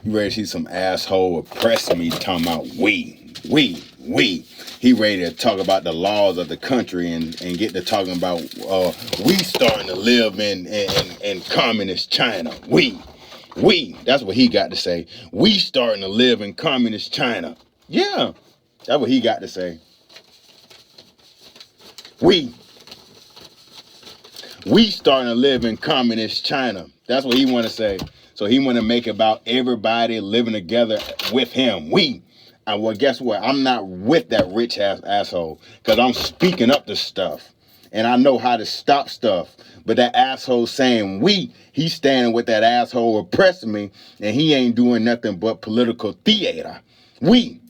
You ready to see some asshole oppressing me talking about we. He ready to talk about the laws of the country and get to talking about we starting to live in communist China. We. That's what he got to say. We starting to live in communist China. Yeah. That's what he got to say. We starting to live in communist China. That's what he want to say. So he want to make about everybody living together with him. Well, guess what? I'm not with that rich asshole because I'm speaking up to stuff. And I know how to stop stuff. But that asshole saying he's standing with that asshole oppressing me, and he ain't doing nothing but political theater. We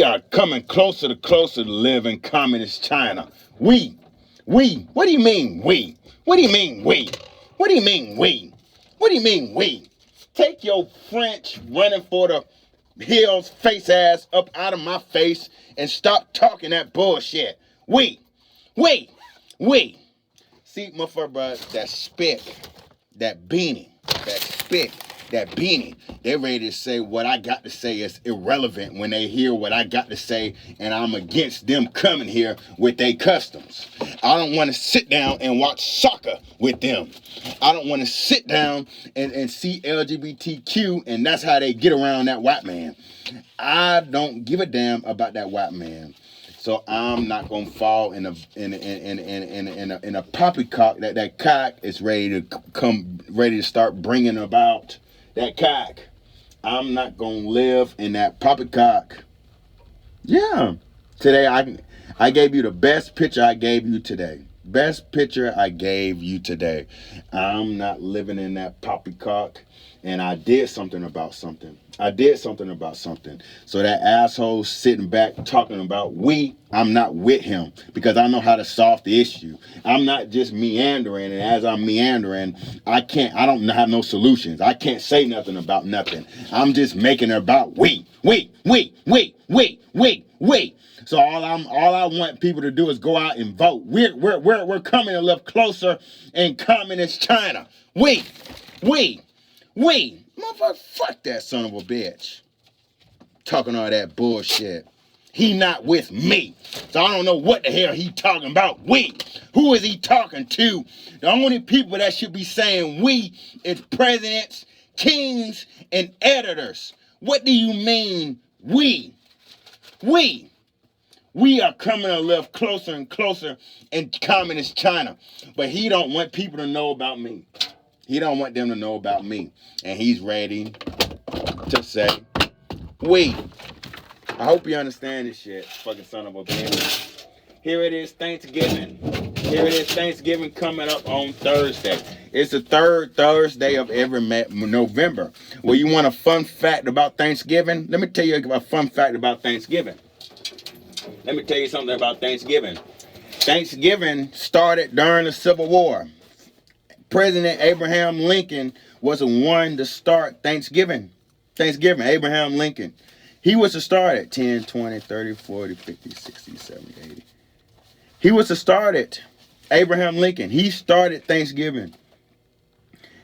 are coming closer to live in communist China. We. What do you mean we? What do you mean we? What do you mean we? What do you mean we? Take your French running for the hills face ass up out of my face and stop talking that bullshit. We. See, motherfucker, bro, that spit, that beanie, that beanie, they're ready to say what I got to say is irrelevant when they hear what I got to say, and I'm against them coming here with their customs. I don't want to sit down and watch soccer with them. I don't want to sit down and see LGBTQ, and that's how they get around that white man. I don't give a damn about that white man. So I'm not gonna fall in a poppycock that cock is ready to start bringing about that cock. I'm not gonna live in that poppycock. Yeah. Today I gave you the best picture I gave you today. Best picture I gave you today. I'm not living in that poppycock, and I did something about something. So that asshole sitting back talking about I'm not with him because I know how to solve the issue. I'm not just meandering, and as I'm meandering, I don't have no solutions. I can't say nothing about nothing. I'm just making it about we. So all I want people to do is go out and vote. We're coming a little closer in communist China. We. Motherfucker, fuck that son of a bitch. Talking all that bullshit. He not with me. So I don't know what the hell he talking about. We. Who is he talking to? The only people that should be saying we is presidents, kings, and editors. What do you mean we? We are coming a little closer and closer in communist China. But he don't want people to know about me. He don't want them to know about me. And he's ready to say, we. I hope you understand this shit, fucking son of a bitch. Here it is, Thanksgiving. Coming up on Thursday. It's the third Thursday of every November. Well, you want a fun fact about Thanksgiving? Let me tell you a fun fact about Thanksgiving. Let me tell you something about Thanksgiving. Thanksgiving started during the Civil War. President Abraham Lincoln was the one to start Thanksgiving. Abraham Lincoln. He was to start it 10, 20, 30, 40, 50, 60, 70, 80. He was to start it. Abraham Lincoln. He started Thanksgiving.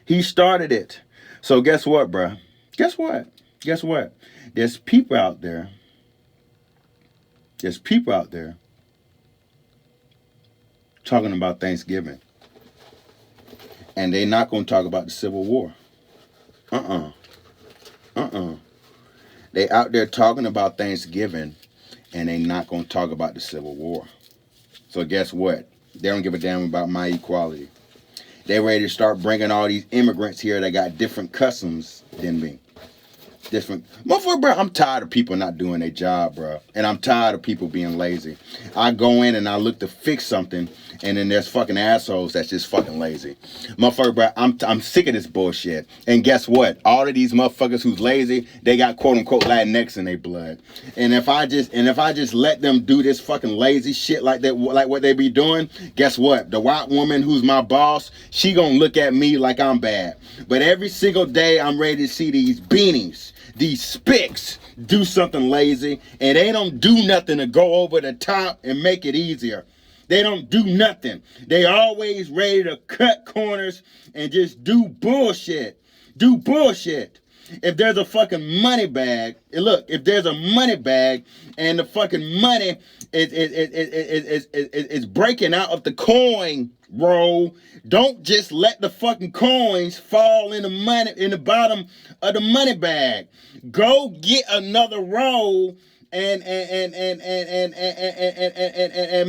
He started it. So guess what, bruh? Guess what? There's people out there. Talking about Thanksgiving. And they not going to talk about the Civil War. They out there talking about Thanksgiving, and they not going to talk about the Civil War. So guess what? They don't give a damn about my equality. They ready to start bringing all these immigrants here that got different customs than me. Motherfucker, bro, I'm tired of people not doing their job, bro. And I'm tired of people being lazy. I go in and I look to fix something, and then there's fucking assholes that's just fucking lazy. Motherfucker, bro, I'm sick of this bullshit. And guess what? All of these motherfuckers who's lazy, they got quote unquote Latinx in their blood. And if I just let them do this fucking lazy shit like that, like what they be doing, guess what? The white woman who's my boss, she gonna look at me like I'm bad. But every single day I'm ready to see these beanies, these spicks do something lazy, and they don't do nothing to go over the top and make it easier. They don't do nothing. They always ready to cut corners and just do bullshit. do bullshit. If there's a fucking money bag, look, if there's a money bag and the fucking money is breaking out of the coin roll, don't just let the fucking coins fall in the money in the bottom of the money bag. Go get another roll and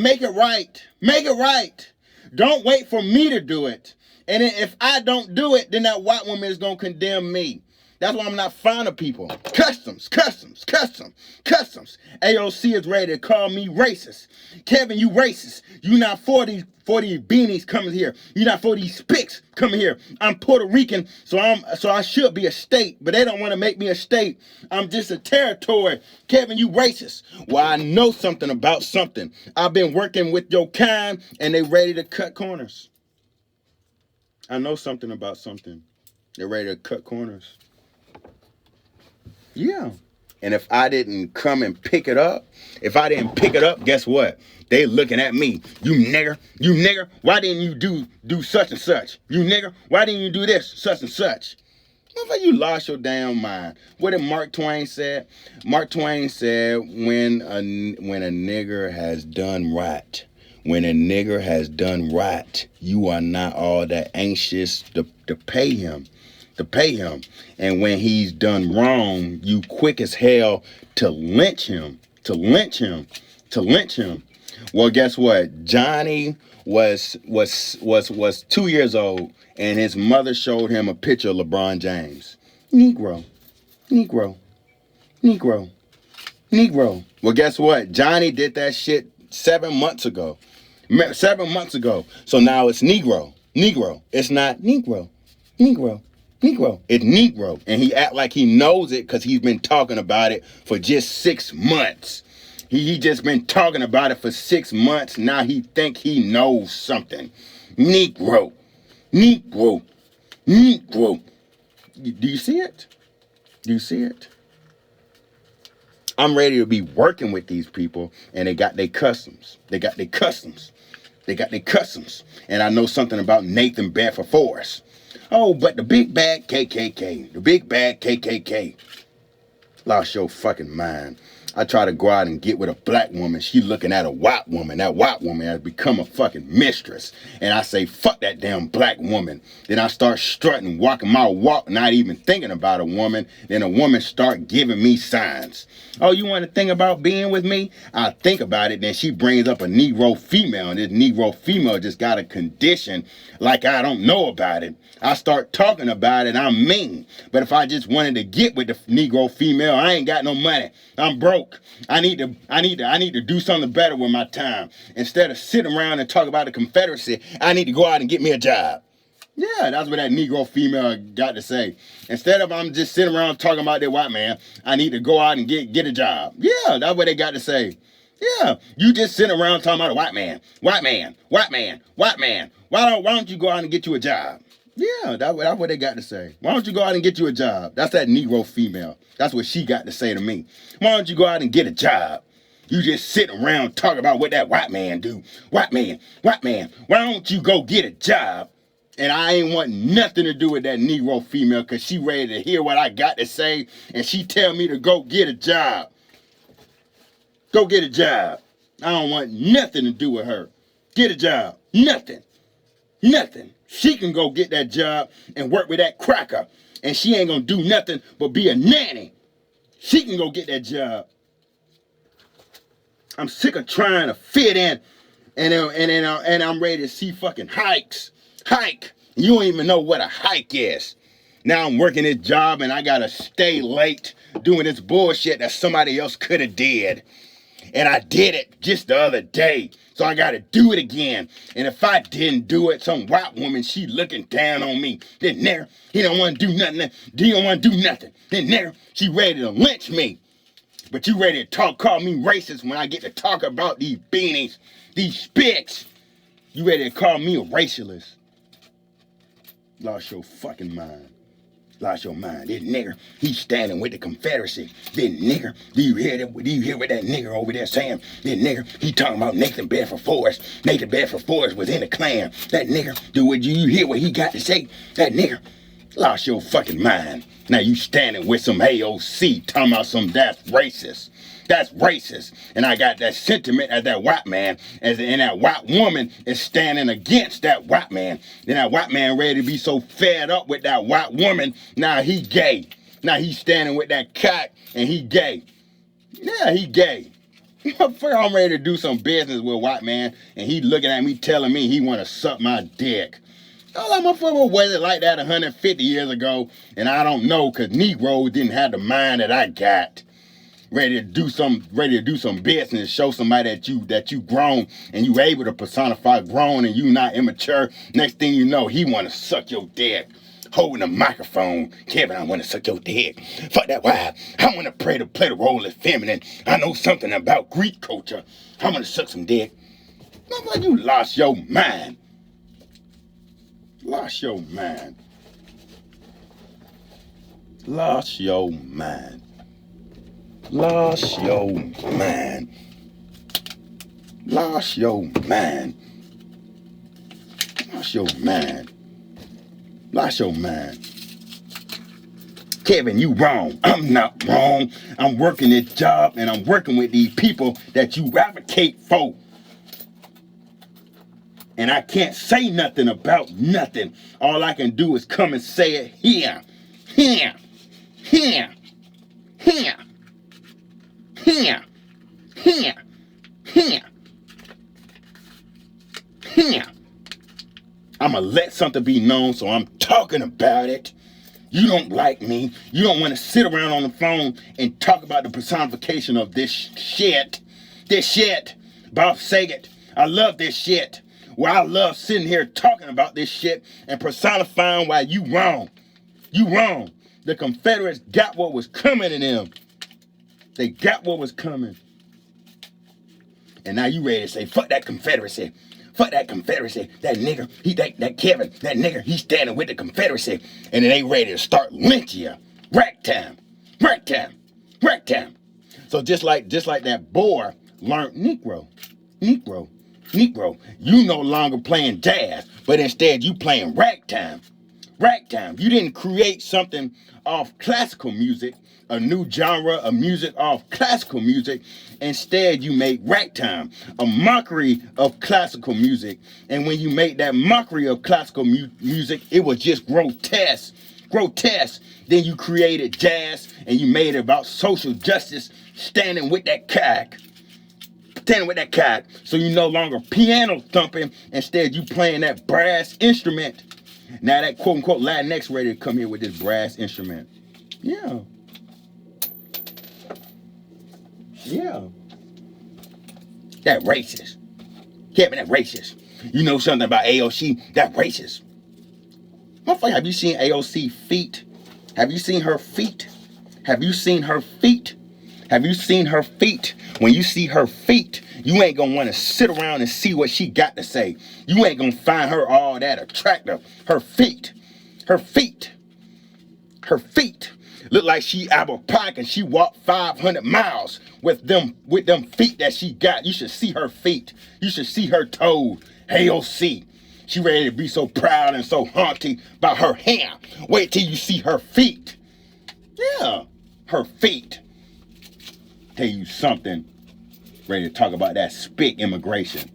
make it right. Make it right. Don't wait for me to do it. And if I don't do it, then that white woman is gonna condemn me. That's why I'm not fond of people. Customs. AOC is ready to call me racist. Kevin, you racist. You not for these beanies coming here. You not for these spics coming here. I'm Puerto Rican, so I should be a state, but they don't want to make me a state. I'm just a territory. Kevin, you racist. Well, I know something about something. I've been working with your kind, and they ready to cut corners. I know something about something. They're ready to cut corners. Yeah. And if I didn't come and pick it up, guess what? They looking at me. You nigger, why didn't you do such and such? You nigger, why didn't you do this, such and such? Motherfucker, you lost your damn mind. What did Mark Twain say? Mark Twain said, when a nigger has done right, you are not all that anxious to pay him. And when he's done wrong, you quick as hell to lynch him. Well, guess what? Johnny was 2 years old, and his mother showed him a picture of LeBron James. Negro. Well, guess what? Johnny did that shit 7 months ago. 7 months ago. So now it's Negro. It's not Negro. It's Negro. And he act like he knows it because he's been talking about it for just 6 months. He just been talking about it for 6 months. Now he think he knows something. Negro. Do you see it? I'm ready to be working with these people, and they got their customs. And I know something about Nathan Bedford Forrest. Oh, but the big bad KKK. Lost your fucking mind. I try to go out and get with a black woman. She looking at a white woman. That white woman has become a fucking mistress. And I say, fuck that damn black woman. Then I start strutting, walking my walk, not even thinking about a woman. Then a woman start giving me signs. Oh, you want to think about being with me? I think about it. Then she brings up a Negro female. And this Negro female just got a condition like I don't know about it. I start talking about it. I'm mean. But if I just wanted to get with the Negro female, I ain't got no money. I'm broke. I need to do something better with my time. Instead of sitting around and talk about the Confederacy, I need to go out and get me a job. Yeah, that's what that Negro female got to say. Instead of I'm just sitting around talking about that white man, I need to go out and get a job. Yeah, that's what they got to say. Yeah, you just sitting around talking about a white man. Why don't you go out and get you a job? Yeah, that's what they got to say. Why don't you go out and get you a job? That's that Negro female. That's what she got to say to me. Why don't you go out and get a job? You just sitting around talking about what that white man do. White man. Why don't you go get a job? And I ain't want nothing to do with that Negro female because she ready to hear what I got to say. And she tell me to go get a job. Go get a job. I don't want nothing to do with her. Get a job. Nothing. She can go get that job and work with that cracker. And she ain't gonna do nothing but be a nanny. She can go get that job. I'm sick of trying to fit in. And I'm ready to see fucking hikes. Hike. You don't even know what a hike is. Now I'm working this job and I gotta stay late doing this bullshit that somebody else could have did. And I did it just the other day. So I gotta do it again. And if I didn't do it, some white woman, she looking down on me. Then there, he don't want to do nothing. Then there, she ready to lynch me. But you ready to call me racist when I get to talk about these beanies, these spics. You ready to call me a racialist. Lost your fucking mind. Lost your mind. This nigger, he's standing with the Confederacy. This nigger, do you hear what that nigger over there saying? This nigger, he talking about Nathan Bedford Forrest. Nathan Bedford Forrest was in the Klan. That nigger, you hear what he got to say? That nigger, Lost your fucking mind. Now you standing with some AOC talking about some that's racist. That's racist. And I got that sentiment as that white man, and that white woman is standing against that white man. Then that white man ready to be so fed up with that white woman, now he gay. Now he's standing with that cock and he gay. Yeah, he gay. I'm ready to do some business with a white man and he looking at me telling me he want to suck my dick. All that motherfucker was it like that 150 years ago, and I don't know, cause Negroes didn't have the mind that I got. Ready to do some business, show somebody that you grown and you able to personify grown and you not immature. Next thing you know, he want to suck your dick. Holding a microphone. Kevin, I want to suck your dick. Fuck that wife. I want to play the role as feminine. I know something about Greek culture. I want to suck some dick. Motherfucker, you lost your mind. Lost your mind. Lost your mind. Lost your mind. Lost your mind. Lost your mind. Lost your mind. Kevin, you wrong. I'm not wrong. I'm working this job and I'm working with these people that you advocate for. And I can't say nothing about nothing. All I can do is come and say it here. Here. Here. Here. Here. Here. Here. Here. I'ma let something be known, so I'm talking about it. You don't like me. You don't want to sit around on the phone and talk about the personification of this shit. This shit. Bob Saget. I love this shit. Well, I love sitting here talking about this shit and personifying why you wrong. You wrong. The Confederates got what was coming to them. They got what was coming. And now you ready to say, fuck that Confederacy. Fuck that Confederacy. That nigger, that Kevin, that nigger, he's standing with the Confederacy. And then they ready to start lynching you. Rack time. Rack time. Rack time. So just like that boy learned Negro. You no longer playing jazz, but instead you playing ragtime. Ragtime. You didn't create something off classical music, a new genre of music off classical music. Instead, you made ragtime, a mockery of classical music. And when you made that mockery of classical music, it was just grotesque. Grotesque. Then you created jazz and you made it about social justice, standing with that cock. Standing with that cock. So you no longer piano thumping. Instead, you playing that brass instrument. Now that quote-unquote Latinx ready to come here with this brass instrument. Yeah. Yeah. That racist. Kevin, that racist. You know something about AOC? That racist. Motherfucker, have you seen AOC feet? Have you seen her feet? Have you seen her feet? Have you seen her feet? When you see her feet, you ain't gonna want to sit around and see what she got to say. You ain't gonna find her all that attractive. Her feet. Her feet. Her feet. Look like she Apple Pie and she walked 500 miles with them feet that she got. You should see her feet. You should see her toes. AOC. She ready to be so proud and so haughty about her hair. Wait till you see her feet. Yeah, her feet. Tell you something. Ready to talk about that spick immigration.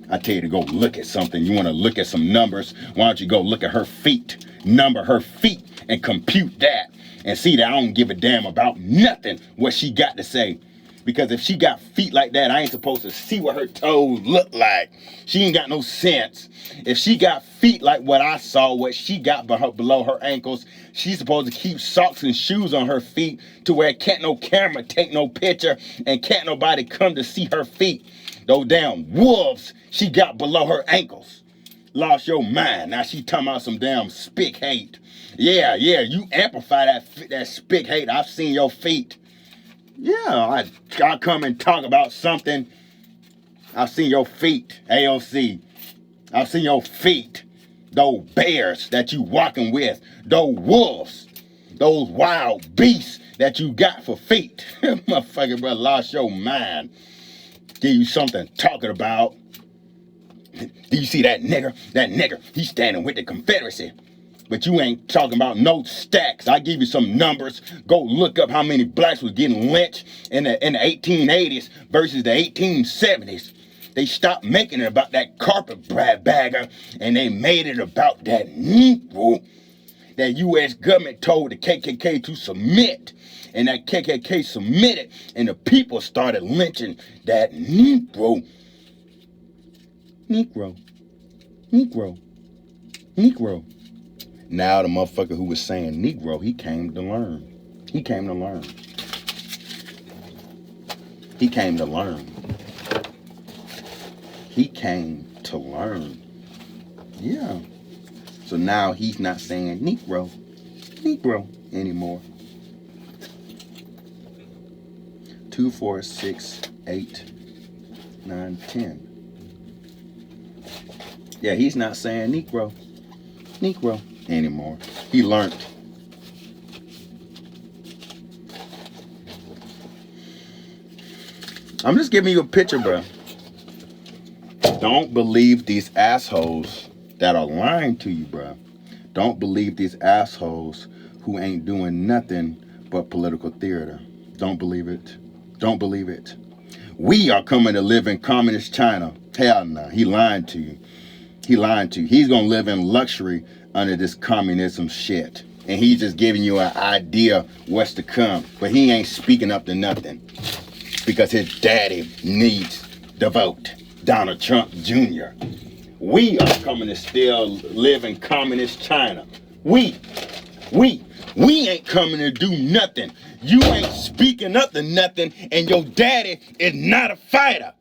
I tell you to go look at something. You want to look at some numbers? Why don't you go look at her feet? Number her feet and compute that. And see that I don't give a damn about nothing what she got to say. Because if she got feet like that, I ain't supposed to see what her toes look like. She ain't got no sense. If she got feet like what I saw, what she got below her ankles, she's supposed to keep socks and shoes on her feet to where can't no camera take no picture and can't nobody come to see her feet. Those damn wolves she got below her ankles. Lost your mind. Now she talking about some damn spick hate. Yeah, you amplify that spick hate. I've seen your feet. Yeah, I come and talk about something. I've seen your feet, AOC. I've seen your feet. Those bears that you walking with. Those wolves. Those wild beasts that you got for feet. Motherfucker, bro, lost your mind. Give you something talking about. Do you see that nigger? That nigger, he's standing with the Confederacy. But you ain't talking about no stacks. I give you some numbers. Go look up how many blacks was getting lynched in the 1880s versus the 1870s. They stopped making it about that carpetbagger and they made it about that Negro that U.S. government told the KKK to submit. And that KKK submitted and the people started lynching that Negro. Negro. Negro. Negro. Now the motherfucker who was saying Negro, he came to learn. He came to learn. He came to learn. He came to learn. Yeah. So now he's not saying Negro anymore. 2, 4, 6, 8, 9, 10. Yeah, he's not saying Negro anymore. He learned. I'm just giving you a picture, bro. Don't believe these assholes that are lying to you, bro. Don't believe these assholes who ain't doing nothing but political theater. Don't believe it. Don't believe it. We are coming to live in communist China. Hell no. He lied to you. He lied to you. He's going to live in luxury under this communism shit. And he's just giving you an idea what's to come. But he ain't speaking up to nothing. Because his daddy needs the vote. Donald Trump Jr. We are coming to still live in communist China. We ain't coming to do nothing. You ain't speaking up to nothing, and your daddy is not a fighter.